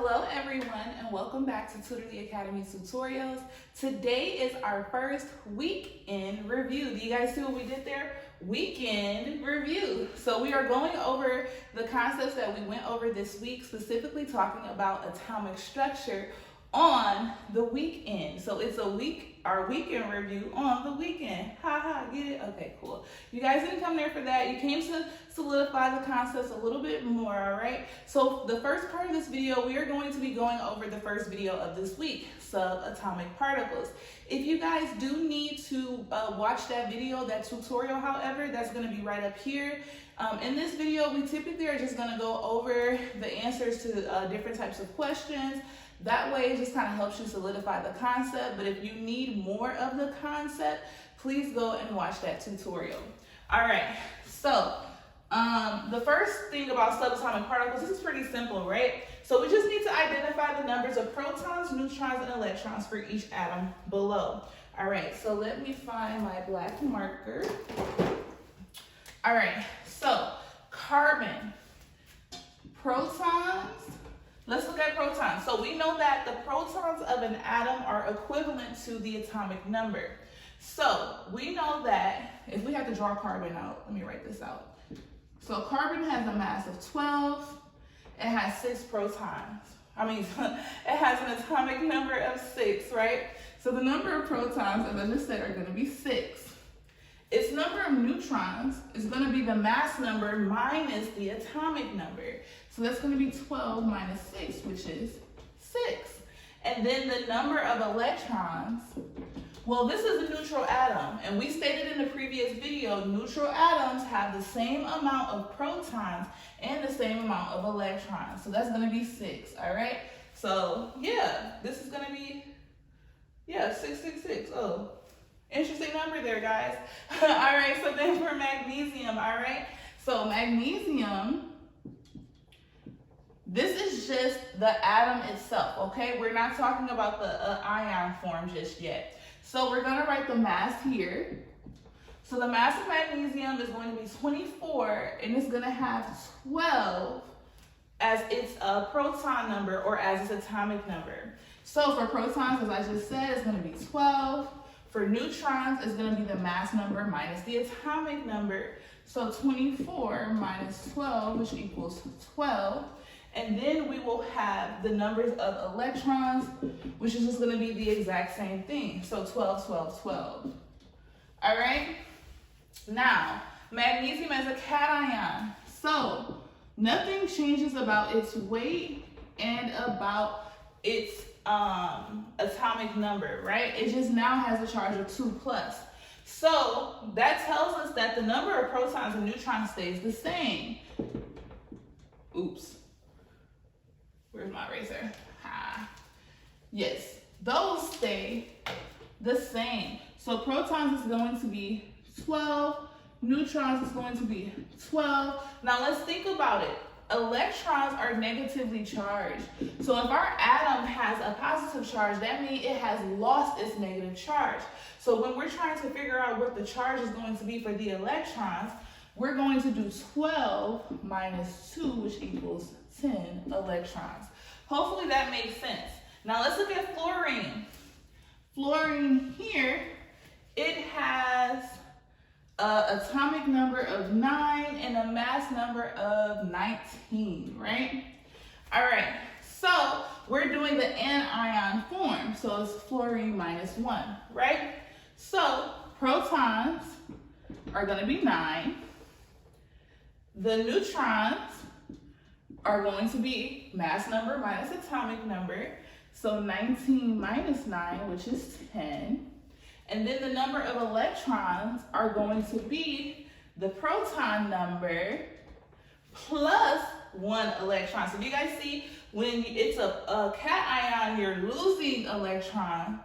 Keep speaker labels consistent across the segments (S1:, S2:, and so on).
S1: Hello everyone and welcome back to Tutor the Academy tutorials. Today is our first weekend review. Do you guys see what we did there? Weekend review. So we are going over the concepts that we went over this week, specifically talking about atomic structure on the weekend. So it's our weekend review on the weekend. Haha, get it? Okay, cool. You guys didn't come there for that. You came to solidify the concepts a little bit more, all right? So the first part of this video, we are going to be going over the first video of this week, subatomic particles. If you guys do need to watch that video, that tutorial, however, that's gonna be right up here. In this video, we typically are just gonna go over the answers to different types of questions. That way it just kind of helps you solidify the concept, but if you need more of the concept, please go and watch that tutorial. All right, so the first thing about subatomic particles, this is pretty simple, right? So we just need to identify the numbers of protons, neutrons, and electrons for each atom below. All right, so let me find my black marker. All right, so carbon, protons. Let's look at protons. So we know that the protons of an atom are equivalent to the atomic number. So we know that if we have to draw carbon out, let me write this out. So carbon has a mass of 12. It has 6 protons. it has an atomic number of 6, right? So the number of protons, as I just said, are going to be 6. Its number of neutrons is going to be the mass number minus the atomic number. So that's going to be 12 minus 6, which is 6. And then the number of electrons, well, this is a neutral atom. And we stated in the previous video, neutral atoms have the same amount of protons and the same amount of electrons. So that's going to be 6, all right? So, yeah, this is going to be, 666. Oh. Interesting number there, guys. All right, so then for magnesium, all right? So magnesium, this is just the atom itself, okay? We're not talking about the ion form just yet. So we're gonna write the mass here. So the mass of magnesium is going to be 24, and it's gonna have 12 as its proton number or as its atomic number. So for protons, as I just said, it's gonna be 12. For neutrons, it's going to be the mass number minus the atomic number. So 24 minus 12, which equals 12. And then we will have the numbers of electrons, which is just going to be the exact same thing. So 12, 12, 12. All right? Now, magnesium as a cation. So nothing changes about its weight and about its atomic number, right? It just now has a charge of 2+. So that tells us that the number of protons and neutrons stays the same. Oops. Where's my eraser? Yes, those stay the same. So protons is going to be 12, neutrons is going to be 12. Now let's think about it. Electrons are negatively charged. So if our atom has a positive charge, that means it has lost its negative charge. So when we're trying to figure out what the charge is going to be for the electrons, we're going to do 12 minus 2, which equals 10 electrons. Hopefully that makes sense. Now let's look at fluorine. Fluorine here, it has an atomic number of 9 and a mass number of 19, right? All right, so we're doing the anion form, so it's fluorine minus 1, right? So protons are going to be 9. The neutrons are going to be mass number minus atomic number, so 19 minus 9, which is 10. And then the number of electrons are going to be the proton number plus 1 electron. So do you guys see when it's a cation, you're losing electrons,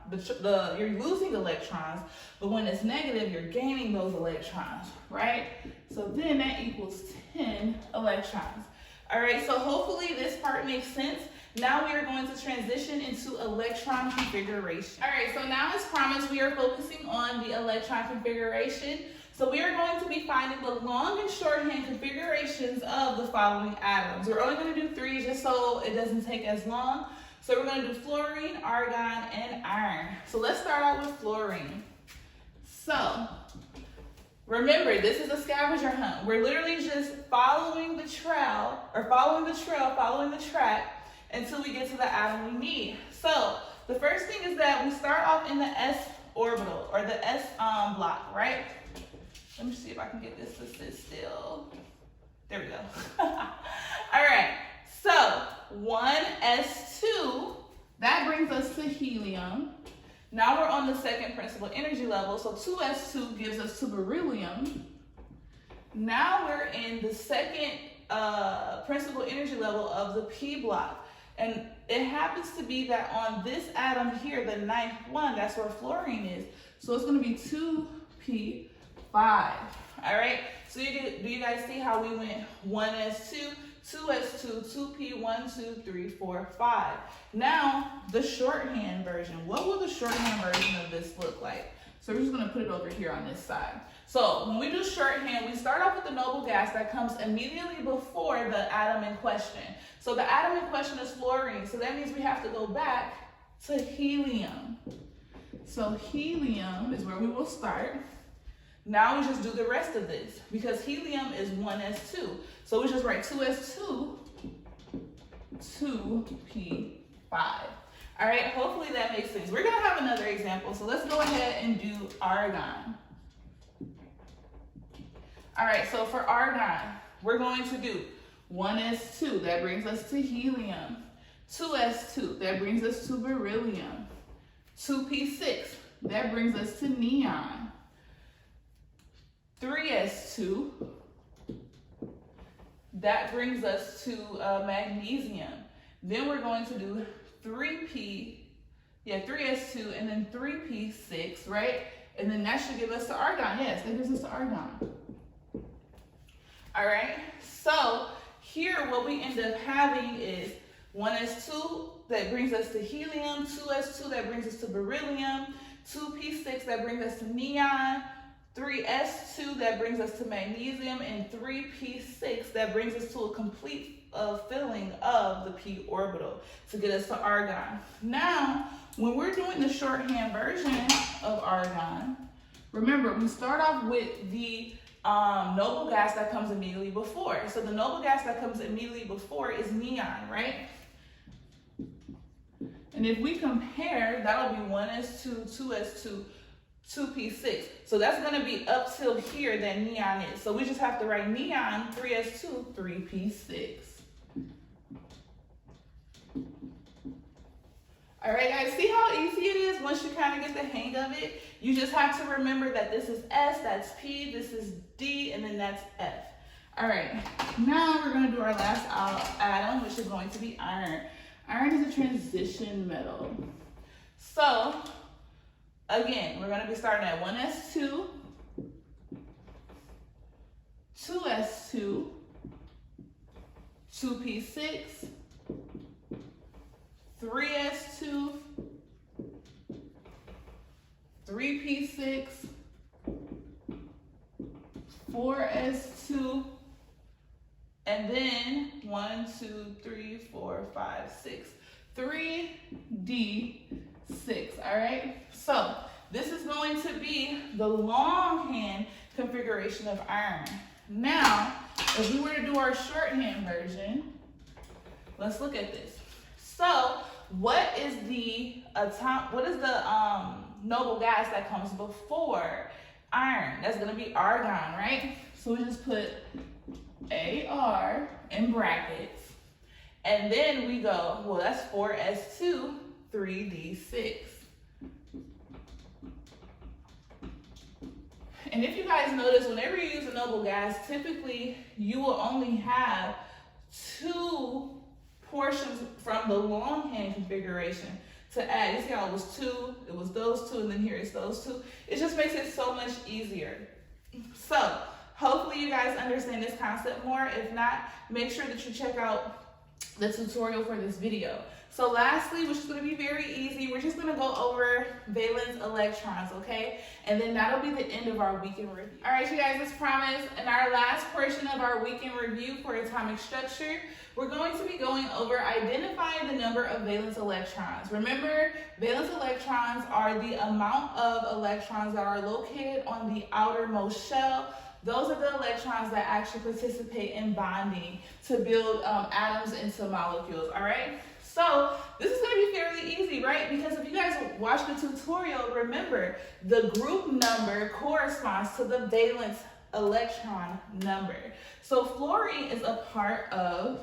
S1: you're losing electrons, but when it's negative, you're gaining those electrons, right? So then that equals 10 electrons. All right, so hopefully this part makes sense. Now we are going to transition into electron configuration. All right, so now as promised, we are focusing on the electron configuration. So we are going to be finding the long and shorthand configurations of the following atoms. We're only going to do 3 just so it doesn't take as long. So we're going to do fluorine, argon, and iron. So let's start out with fluorine. So remember, this is a scavenger hunt. We're literally just following the trail until we get to the atom we need. So the first thing is that we start off in the s orbital, or the s block, right? Let me see if I can get this to sit still. There we go. All right, so 1s2, that brings us to helium. Now we're on the second principal energy level, so 2s2 gives us to beryllium. Now we're in the second principal energy level of the p block. And it happens to be that on this atom here, the 9th one, that's where fluorine is. So it's going to be 2p5. All right, so do you guys see how we went 1s2, 2s2, 2p, 1, 2, 3, 4, 5. Now, the shorthand version. What will the shorthand version of this look like? So we're just going to put it over here on this side. So when we do shorthand, we start off with the noble gas that comes immediately before the atom in question. So the atom in question is fluorine. So that means we have to go back to helium. So helium is where we will start. Now we just do the rest of this because helium is 1s2. So we just write 2s2, 2p5. All right, hopefully that makes sense. We're gonna have another example. So let's go ahead and do argon. All right, so for argon, we're going to do 1s2, that brings us to helium. 2s2, that brings us to beryllium. 2p6, that brings us to neon. 3s2, that brings us to magnesium. Then we're going to do 3s2 and then 3p6, right? And then that should give us to argon. Yes, that gives us to argon. All right, so here what we end up having is 1s2 that brings us to helium, 2s2 that brings us to beryllium, 2p6 that brings us to neon, 3s2 that brings us to magnesium, and 3p6 that brings us to a complete filling of the p orbital to get us to argon. Now, when we're doing the shorthand version of argon, remember we start off with the noble gas that comes immediately before. So the noble gas that comes immediately before is neon, right? And if we compare, that'll be 1s2, 2s2, 2p6. So that's going to be up till here that neon is. So we just have to write neon 3s2, 3p6. All right, guys, see how easy it is once you kind of get the hang of it? You just have to remember that this is S, that's P, this is D, and then that's F. All right, now we're going to do our last atom, which is going to be iron. Iron is a transition metal. So, again, we're going to be starting at 1s2, 2s2, 2p6, 3s2, 3p6, 4s2, and then 1, 2, 3, 4, 5, 6, 3d6. All right, so this is going to be the longhand configuration of iron. Now, if we were to do our shorthand version, let's look at this. So, what is the noble gas that comes before iron? That's going to be argon, right? So we just put AR in brackets, and then we go, well, that's 4s2, 3d6. And if you guys notice, whenever you use a noble gas, typically you will only have 2 portions from the longhand configuration to add. You see how it was 2, it was those 2, and then here it's those 2. It just makes it so much easier. So hopefully you guys understand this concept more. If not, make sure that you check out the tutorial for this video. So lastly, which is going to be very easy, we're just going to go over valence electrons, okay? And then that'll be the end of our weekend review. All right, you guys, as promised, in our last portion of our weekend review for atomic structure, we're going to be going over identifying the number of valence electrons. Remember, valence electrons are the amount of electrons that are located on the outermost shell. Those are the electrons that actually participate in bonding to build atoms into molecules, all right? So this is going to be fairly easy, right? Because if you guys watch the tutorial, remember the group number corresponds to the valence electron number. So fluorine is a part of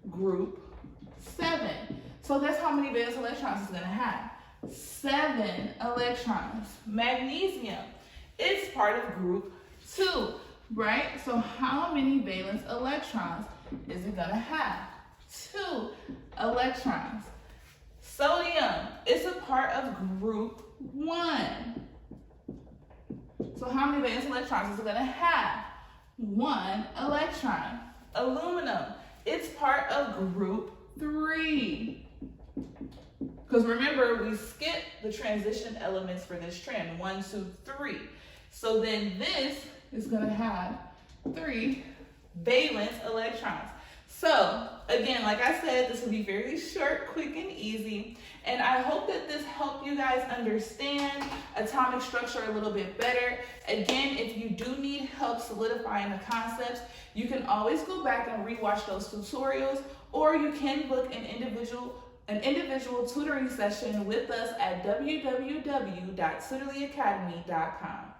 S1: group 7. So that's how many valence electrons it's going to have. 7 electrons. Magnesium, it's part of group 2, right? So how many valence electrons is it going to have? 2 electrons. Sodium is a part of group 1. So how many valence electrons is it going to have? 1 electron. Aluminum, it's part of group 3. Because remember, we skipped the transition elements for this trend, 1, 2, 3. So then this is going to have 3 valence electrons. So again, like I said, this will be very short, quick, and easy. And I hope that this helped you guys understand atomic structure a little bit better. Again, if you do need help solidifying the concepts, you can always go back and rewatch those tutorials, or you can book an individual tutoring session with us at www.tutorlyacademy.com.